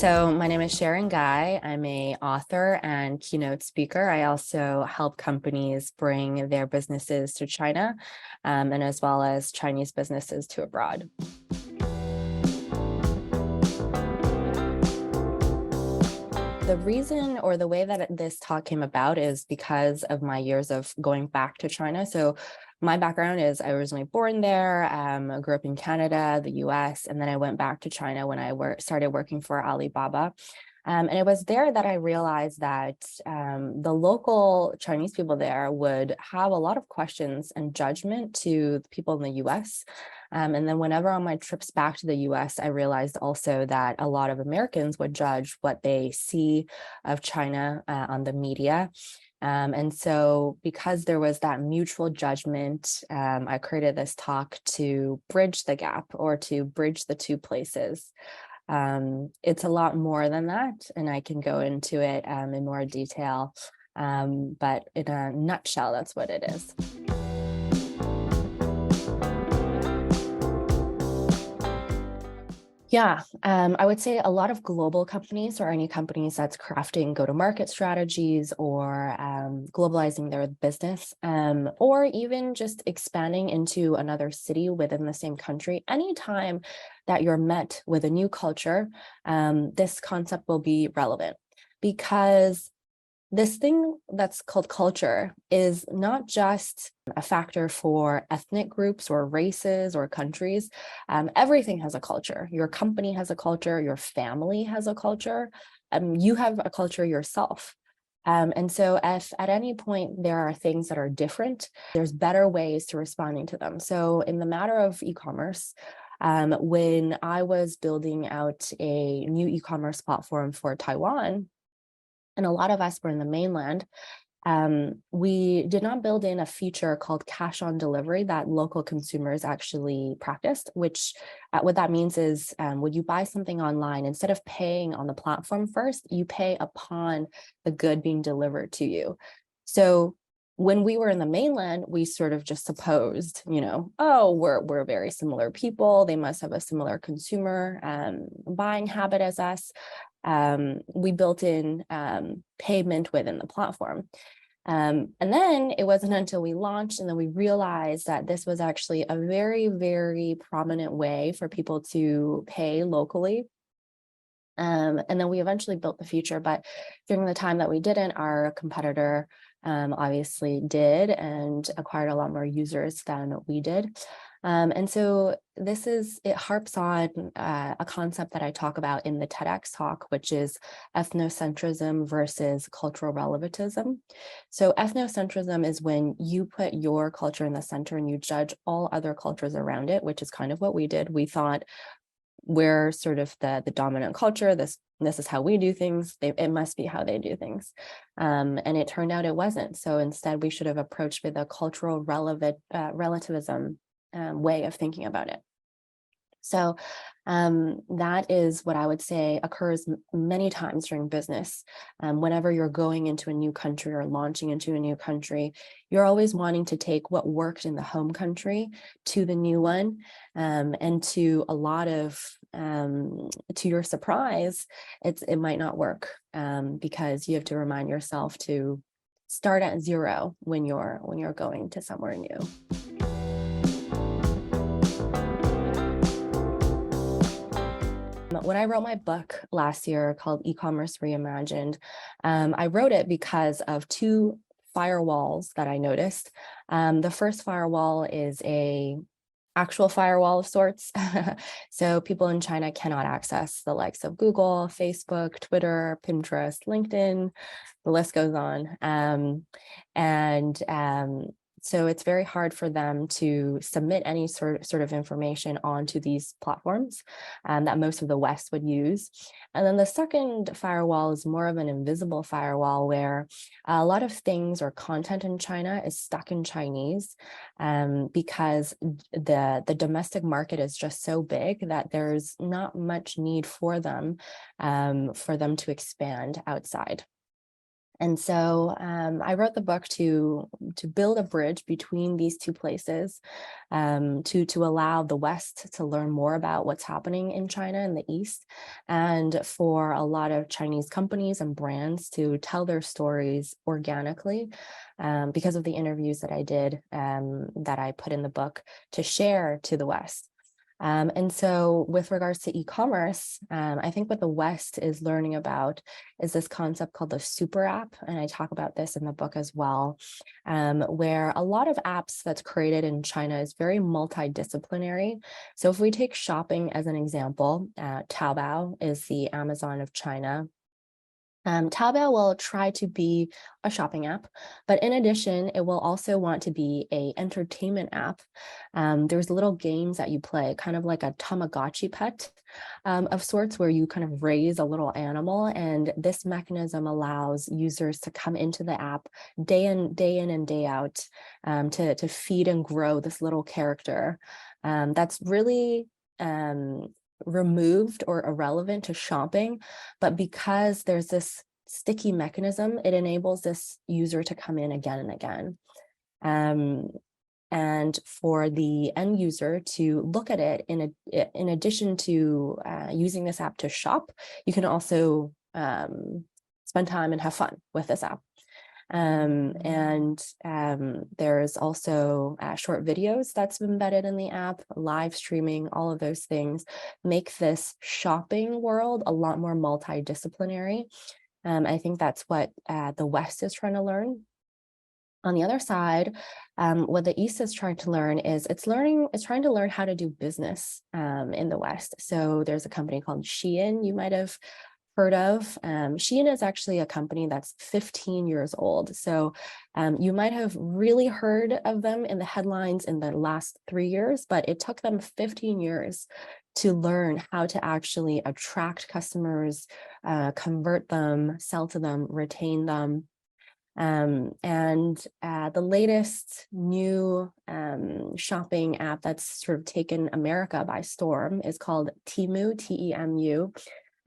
So my name is Sharon Guy. I'm an author and keynote speaker. I also help companies bring their businesses to China, and as well as Chinese businesses to abroad. The reason or the way that this talk came about is because of my years of going back to China. So my background is I was originally born there, I grew up in Canada, the US, and then I went back to China when I started working for Alibaba. And it was there that I realized that the local Chinese people there would have a lot of questions and judgment to the people in the US. And then whenever on my trips back to the US, I realized also that a lot of Americans would judge what they see of China on the media. And so because there was that mutual judgment, I created this talk to bridge the gap or to bridge the two places. It's a lot more than that, and I can go into it in more detail. But in a nutshell, that's what it is. Yeah, I would say a lot of global companies or any companies that's crafting go-to-market strategies or globalizing their business, or even just expanding into another city within the same country. Anytime that you're met with a new culture, this concept will be relevant because this thing that's called culture is not just a factor for ethnic groups or races or countries. Everything has a culture. Your company has a culture. Your family has a culture. You have a culture yourself. And so if at any point there are things that are different, there's better ways to responding to them. So in the matter of e-commerce, when I was building out a new e-commerce platform for Taiwan, and a lot of us were in the mainland, we did not build in a feature called cash on delivery that local consumers actually practiced, which what that means is when you buy something online, instead of paying on the platform first, you pay upon the good being delivered to you. So when we were in the mainland, we sort of just supposed, oh, we're very similar people. They must have a similar consumer buying habit as us. We built in payment within the platform. And then it wasn't until we launched and then we realized that this was actually a very, very prominent way for people to pay locally. And then we eventually built the feature, but during the time that we didn't, our competitor obviously did and acquired a lot more users than we did. And so it harps on a concept that I talk about in the TEDx talk, which is ethnocentrism versus cultural relativism. So ethnocentrism is when you put your culture in the center and you judge all other cultures around it, which is kind of what we did. We thought we're sort of the dominant culture. This is how we do things. It must be how they do things. And it turned out it wasn't. So instead, we should have approached with a cultural relativism way of thinking about it. So that is what I would say occurs many times during business. Whenever you're going into a new country or launching into a new country, you're always wanting to take what worked in the home country to the new one. And to a lot of, to your surprise, it might not work because you have to remind yourself to start at zero when you're going to somewhere new. When I wrote my book last year called Ecommerce Reimagined, I wrote it because of two firewalls that I noticed. The first firewall is a actual firewall of sorts. So people in China cannot access the likes of Google, Facebook, Twitter, Pinterest, LinkedIn, the list goes on. So it's very hard for them to submit any sort of information onto these platforms that most of the West would use. And then the second firewall is more of an invisible firewall where a lot of things or content in China is stuck in Chinese because the domestic market is just so big that there's not much need for them to expand outside. And so I wrote the book to build a bridge between these two places, to allow the West to learn more about what's happening in China and the East, and for a lot of Chinese companies and brands to tell their stories organically, because of the interviews that I did, that I put in the book to share to the West. And so with regards to e-commerce, I think what the West is learning about is this concept called the super app. And I talk about this in the book as well, where a lot of apps that's created in China is very multidisciplinary. So if we take shopping as an example, Taobao is the Amazon of China. Taobao will try to be a shopping app, but in addition, it will also want to be an entertainment app. There's little games that you play, kind of like a Tamagotchi pet of sorts, where you kind of raise a little animal, and this mechanism allows users to come into the app day in and day out, to feed and grow this little character. That's really removed or irrelevant to shopping, but because there's this sticky mechanism, it enables this user to come in again and again. And for the end user to look at it, in addition to using this app to shop, you can also spend time and have fun with this app. There's also short videos that's embedded in the app, live streaming, all of those things make this shopping world a lot more multidisciplinary. I think that's what the West is trying to learn. On the other side, what the East is trying to learn is it's trying to learn how to do business in the West. So there's a company called Shein, you might have heard of. Shein is actually a company that's 15 years old. So you might have really heard of them in the headlines in the last 3 years, but it took them 15 years to learn how to actually attract customers, convert them, sell to them, retain them. The latest new shopping app that's sort of taken America by storm is called Temu, T-E-M-U.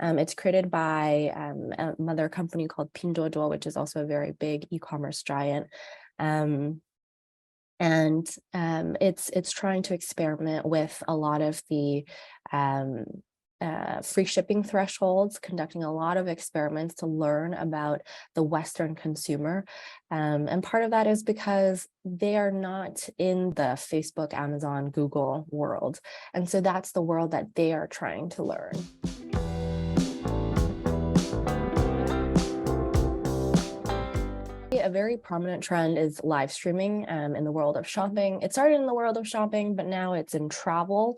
It's created by a mother company called Pinduoduo, which is also a very big e-commerce giant. It's trying to experiment with a lot of the free shipping thresholds, conducting a lot of experiments to learn about the Western consumer. And part of that is because they are not in the Facebook, Amazon, Google world. And so that's the world that they are trying to learn. A very prominent trend is live streaming in the world of shopping. It started in the world of shopping, but now it's in travel.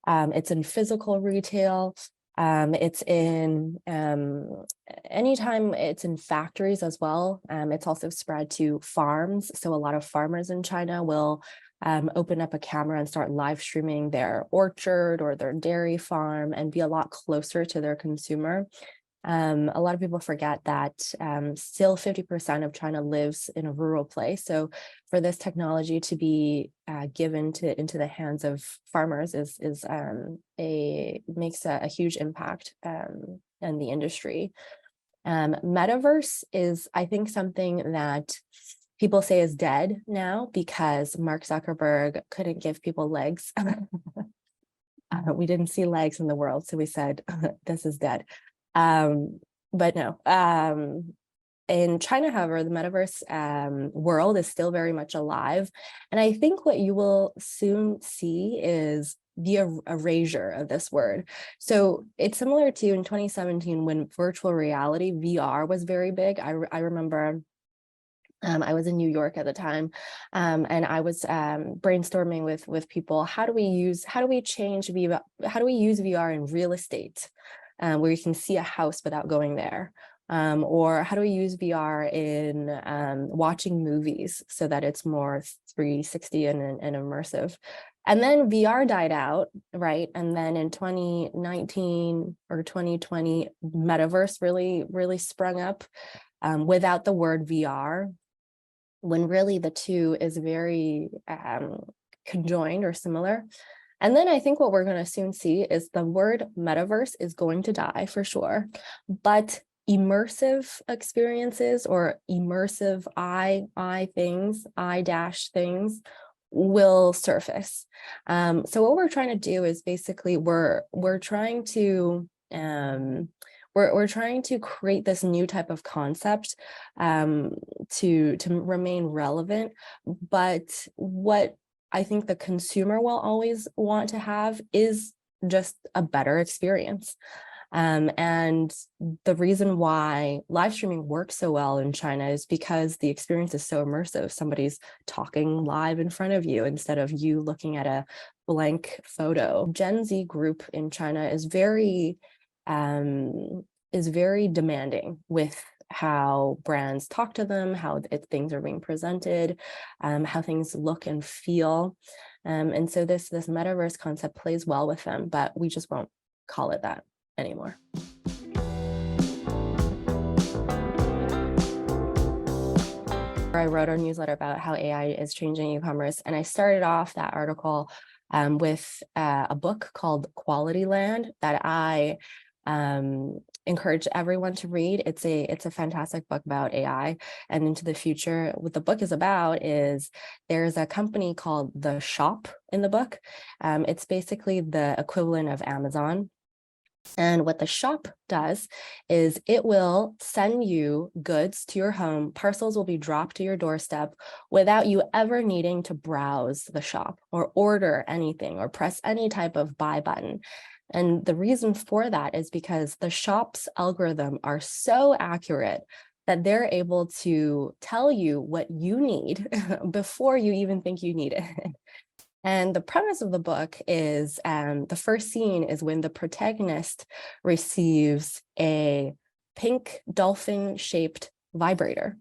It's in physical retail. It's in anytime it's in factories as well. It's also spread to farms. So a lot of farmers in China will open up a camera and start live streaming their orchard or their dairy farm and be a lot closer to their consumer. A lot of people forget that still 50% of China lives in a rural place. So for this technology to be given into the hands of farmers makes a huge impact in the industry. Metaverse is, I think, something that people say is dead now because Mark Zuckerberg couldn't give people legs. We didn't see legs in the world, so we said, this is dead. But no, in China, however, the metaverse world is still very much alive. And I think what you will soon see is the erasure of this word. So it's similar to in 2017 when virtual reality, VR, was very big. I remember I was in New York at the time, and I was brainstorming with people, how do we use VR in real estate? Where you can see a house without going there. Or how do we use VR in watching movies so that it's more 360 and immersive? And then VR died out, right? And then in 2019 or 2020, Metaverse really sprung up without the word VR, when really the two is very conjoined or similar. And then I think what we're going to soon see is the word metaverse is going to die for sure, but immersive experiences or immersive I dash things will surface. So what we're trying to do is basically we're trying to we're trying to create this new type of concept to remain relevant. But what I think the consumer will always want to have is just a better experience. And the reason why live streaming works so well in China is because the experience is so immersive. Somebody's talking live in front of you instead of you looking at a blank photo. Gen Z group in China is very demanding with how brands talk to them, how things are being presented, how things look and feel. And so this metaverse concept plays well with them, but we just won't call it that anymore. I wrote a newsletter about how AI is changing e-commerce, and I started off that article with a book called Quality Land that I encourage everyone to read. It's a fantastic book about AI and into the future. What the book is about is there's a company called The Shop in the book. It's basically the equivalent of Amazon. And what the shop does is it will send you goods to your home. Parcels will be dropped to your doorstep without you ever needing to browse the shop or order anything or press any type of buy button. And the reason for that is because the shop's algorithm are so accurate that they're able to tell you what you need before you even think you need it. And the premise of the book is the first scene is when the protagonist receives a pink dolphin-shaped vibrator.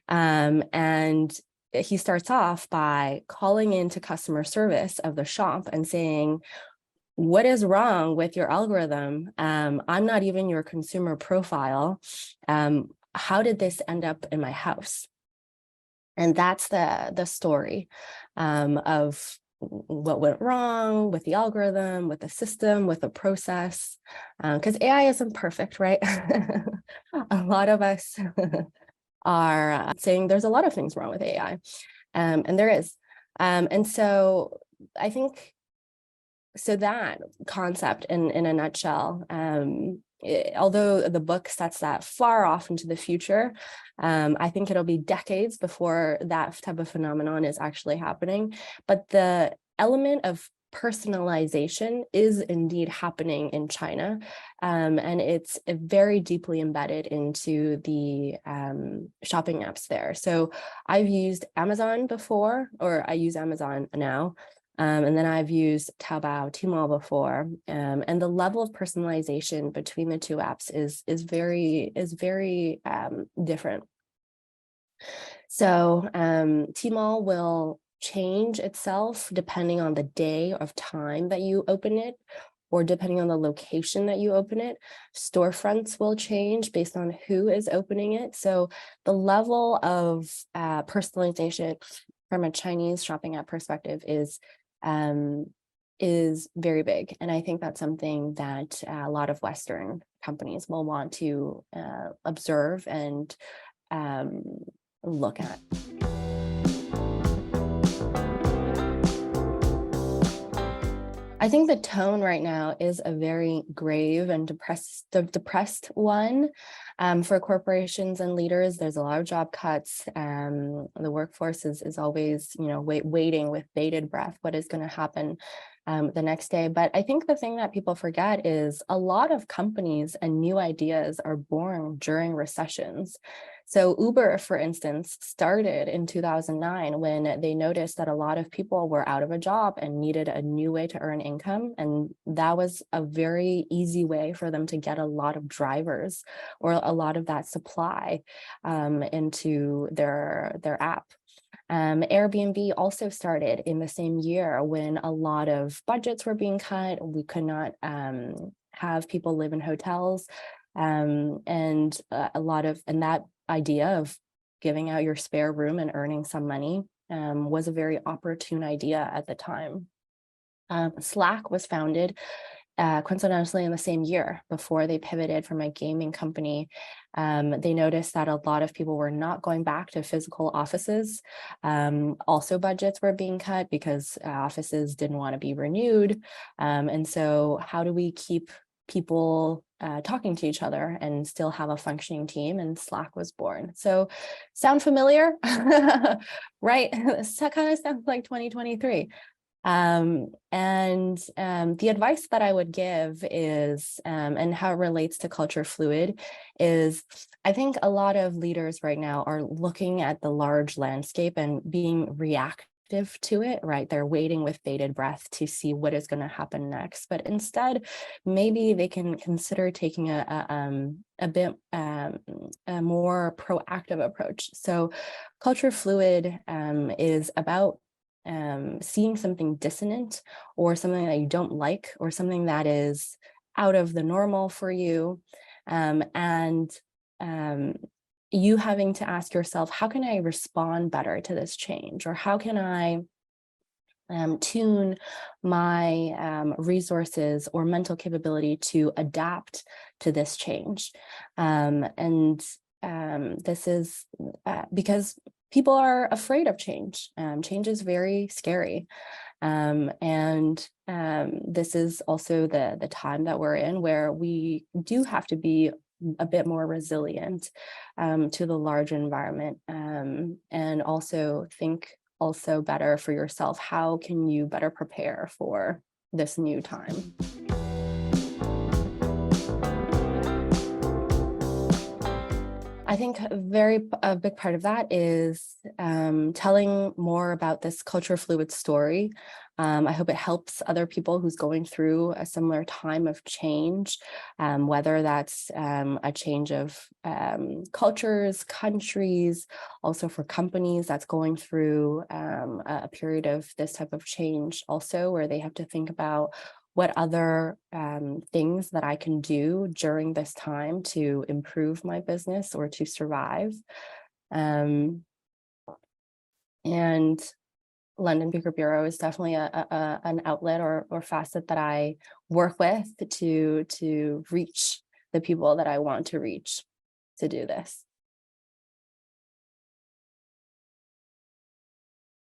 And he starts off by calling into customer service of the shop and saying, "What is wrong with your algorithm? I'm not even your consumer profile. How did this end up in my house?" And that's the story of what went wrong with the algorithm, with the system, with the process, because AI isn't perfect, right? A lot of us are saying there's a lot of things wrong with AI, and there is. And so I think, so that concept in a nutshell, although the book sets that far off into the future, I think it'll be decades before that type of phenomenon is actually happening. But the element of personalization is indeed happening in China, and it's very deeply embedded into the shopping apps there. So I've used Amazon before, or I use Amazon now. And then I've used Taobao, Tmall before, and the level of personalization between the two apps is very different. So Tmall will change itself depending on the day of time that you open it, or depending on the location that you open it. Storefronts will change based on who is opening it. So the level of personalization from a Chinese shopping app perspective is very big. And I think that's something that a lot of Western companies will want to observe and look at. I think the tone right now is a very grave and depressed one for corporations and leaders. There's a lot of job cuts. The workforce is always, waiting with bated breath what is going to happen the next day. But I think the thing that people forget is a lot of companies and new ideas are born during recessions. So Uber, for instance, started in 2009 when they noticed that a lot of people were out of a job and needed a new way to earn income. And that was a very easy way for them to get a lot of drivers or a lot of that supply into their app. Airbnb also started in the same year when a lot of budgets were being cut. We could not have people live in hotels, and that idea of giving out your spare room and earning some money was a very opportune idea at the time. Slack was founded coincidentally in the same year before they pivoted from a gaming company, they noticed that a lot of people were not going back to physical offices. Also, budgets were being cut because offices didn't want to be renewed. And so how do we keep people talking to each other and still have a functioning team? And Slack was born. So sound familiar? Right? That kind of sounds like 2023. The advice that I would give is, and how it relates to culture fluid is, I think a lot of leaders right now are looking at the large landscape and being reactive to it, right? They're waiting with bated breath to see what is going to happen next. But instead, maybe they can consider taking a bit a more proactive approach. So culture fluid is about seeing something dissonant or something that you don't like or something that is out of the normal for you, and you having to ask yourself, how can I respond better to this change? Or how can I tune my resources or mental capability to adapt to this change? This is because people are afraid of change. Change is very scary. This is also the time that we're in where we do have to be a bit more resilient to the large environment, and also think also better for yourself. How can you better prepare for this new time? I think a big part of that is telling more about this culture fluid story. I hope it helps other people who's going through a similar time of change, whether that's a change of cultures, countries, also for companies that's going through a period of this type of change also, where they have to think about what other things that I can do during this time to improve my business or to survive. And London Speaker Bureau is definitely an outlet or facet that I work with to reach the people that I want to reach to do this.